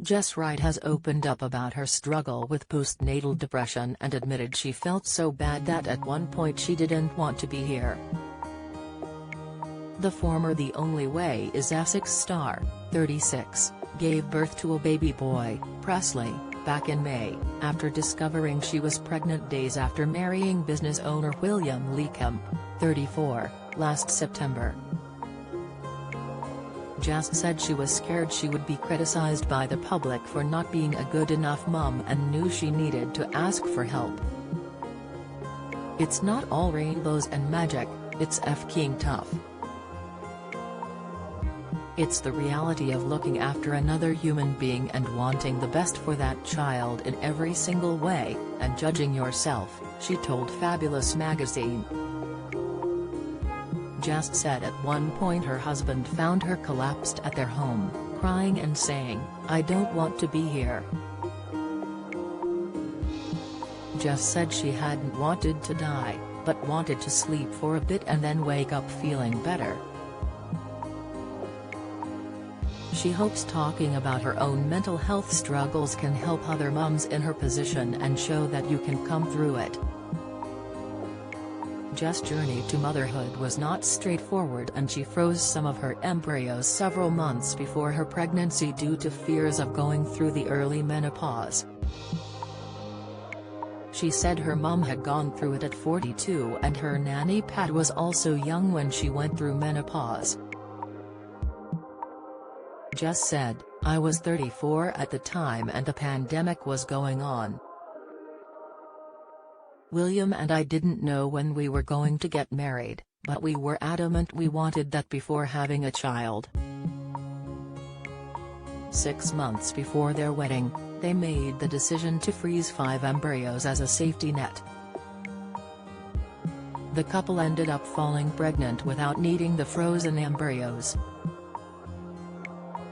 Jess Wright has opened up about her struggle with postnatal depression and admitted she felt so bad that at one point she didn't want to be here. The former The Only Way Is Essex star, 36, gave birth to a baby boy, Presley, back in May, after discovering she was pregnant days after marrying business owner William Leacombe, 34, last September. Jess said she was scared she would be criticized by the public for not being a good enough mum and knew she needed to ask for help. "It's not all rainbows and magic, it's f***ing tough. It's the reality of looking after another human being and wanting the best for that child in every single way, and judging yourself," she told Fabulous magazine. Jess said at one point her husband found her collapsed at their home, crying and saying, "I don't want to be here." Jess said she hadn't wanted to die, but wanted to sleep for a bit and then wake up feeling better. She hopes talking about her own mental health struggles can help other mums in her position and show that you can come through it. Jess' journey to motherhood was not straightforward and she froze some of her embryos several months before her pregnancy due to fears of going through the early menopause. She said her mum had gone through it at 42 and her nanny Pat was also young when she went through menopause. Jess said, "I was 34 at the time and the pandemic was going on. William and I didn't know when we were going to get married, but we were adamant we wanted that before having a child. 6 months before their wedding, they made the decision to freeze 5 embryos as a safety net. The couple ended up falling pregnant without needing the frozen embryos."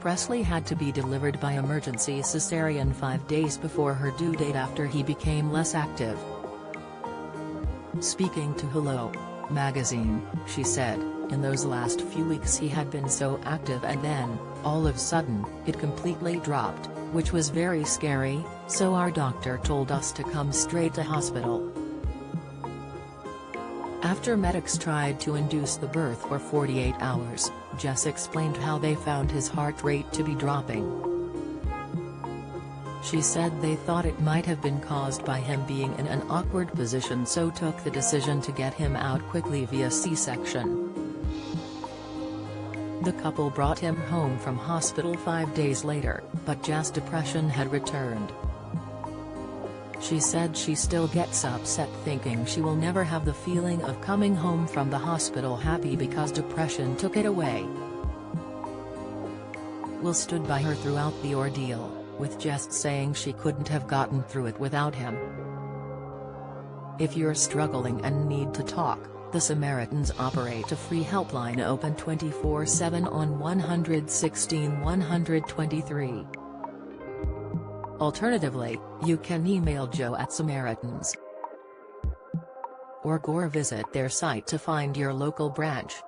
Presley had to be delivered by emergency cesarean 5 days before her due date after he became less active. Speaking to Hello! Magazine, she said, "In those last few weeks he had been so active and then, all of a sudden, it completely dropped, which was very scary, so our doctor told us to come straight to hospital." After medics tried to induce the birth for 48 hours, Jess explained how they found his heart rate to be dropping. She said they thought it might have been caused by him being in an awkward position, so took the decision to get him out quickly via C-section. The couple brought him home from hospital 5 days later, but Jess' depression had returned. She said she still gets upset thinking she will never have the feeling of coming home from the hospital happy because depression took it away. Will stood by her throughout the ordeal, with Jess saying she couldn't have gotten through it without him. If you're struggling and need to talk, the Samaritans operate a free helpline open 24/7 on 116 123. Alternatively, you can email joe@samaritans.org or visit their site to find your local branch.